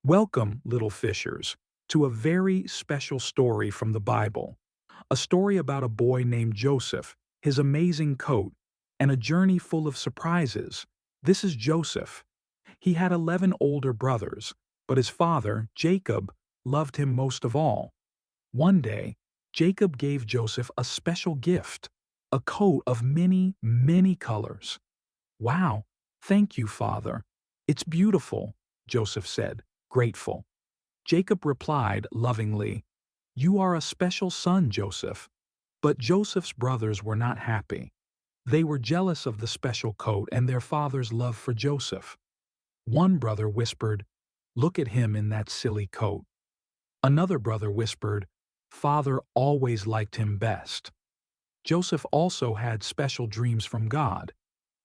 Welcome, little fishers, to a very special story from the Bible. A story about a boy named Joseph, his amazing coat, and a journey full of surprises. This is Joseph. He had 11 older brothers, but his father, Jacob, loved him most of all. One day, Jacob gave Joseph a special gift, a coat of many, many colors. Wow, thank you, father. It's beautiful, Joseph said, grateful. Jacob replied lovingly, "You are a special son, Joseph." But Joseph's brothers were not happy. They were jealous of the special coat and their father's love for Joseph. One brother whispered, "Look at him in that silly coat." Another brother whispered, "Father always liked him best." Joseph also had special dreams from God.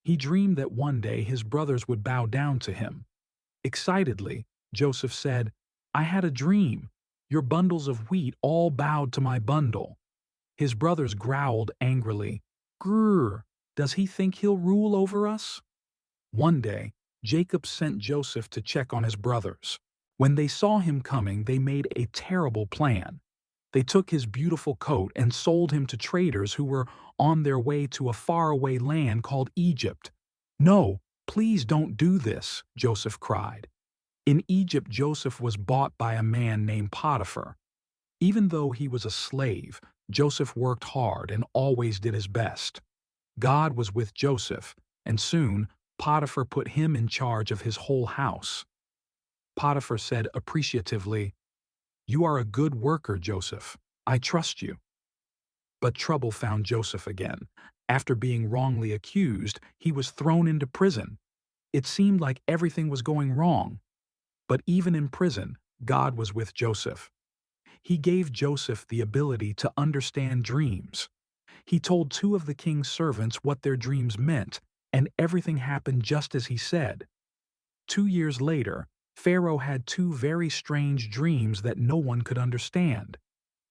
He dreamed that one day his brothers would bow down to him. Excitedly, Joseph said, "I had a dream. Your bundles of wheat all bowed to my bundle." His brothers growled angrily, "Grrr, does he think he'll rule over us?" One day, Jacob sent Joseph to check on his brothers. When they saw him coming, they made a terrible plan. They took his beautiful coat and sold him to traders who were on their way to a faraway land called Egypt. "No, please don't do this," Joseph cried. In Egypt, Joseph was bought by a man named Potiphar. Even though he was a slave, Joseph worked hard and always did his best. God was with Joseph, and soon Potiphar put him in charge of his whole house. Potiphar said appreciatively, "You are a good worker, Joseph. I trust you." But trouble found Joseph again. After being wrongly accused, he was thrown into prison. It seemed like everything was going wrong. But even in prison, God was with Joseph. He gave Joseph the ability to understand dreams. He told two of the king's servants what their dreams meant, and everything happened just as he said. 2 years later, Pharaoh had two very strange dreams that no one could understand.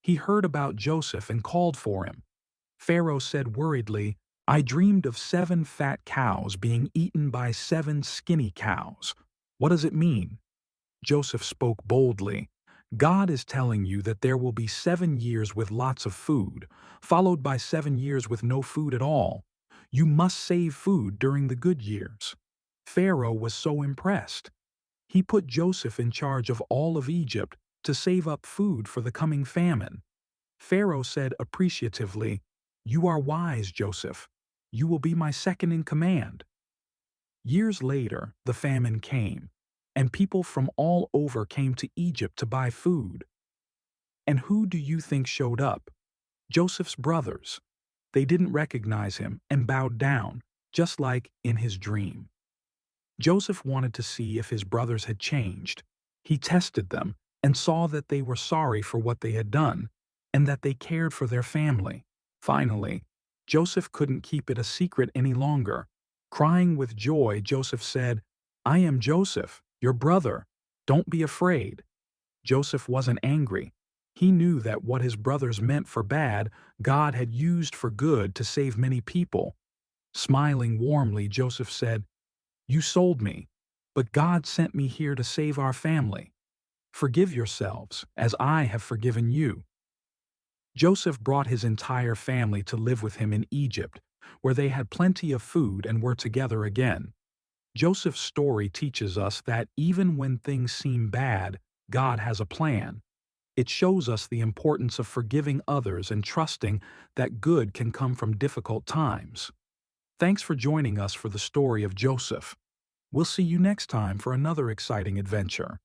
He heard about Joseph and called for him. Pharaoh said worriedly, "I dreamed of 7 fat cows being eaten by 7 skinny cows. What does it mean?" Joseph spoke boldly, "God is telling you that there will be 7 years with lots of food, followed by 7 years with no food at all. You must save food during the good years." Pharaoh was so impressed. He put Joseph in charge of all of Egypt to save up food for the coming famine. Pharaoh said appreciatively, "You are wise, Joseph. You will be my second in command." Years later, the famine came, and people from all over came to Egypt to buy food. And who do you think showed up? Joseph's brothers. They didn't recognize him and bowed down, just like in his dream. Joseph wanted to see if his brothers had changed. He tested them and saw that they were sorry for what they had done and that they cared for their family. Finally, Joseph couldn't keep it a secret any longer. Crying with joy, Joseph said, "I am Joseph, your brother. Don't be afraid." Joseph wasn't angry. He knew that what his brothers meant for bad, God had used for good to save many people. Smiling warmly, Joseph said, "You sold me, but God sent me here to save our family. Forgive yourselves, as I have forgiven you." Joseph brought his entire family to live with him in Egypt, where they had plenty of food and were together again. Joseph's story teaches us that even when things seem bad, God has a plan. It shows us the importance of forgiving others and trusting that good can come from difficult times. Thanks for joining us for the story of Joseph. We'll see you next time for another exciting adventure.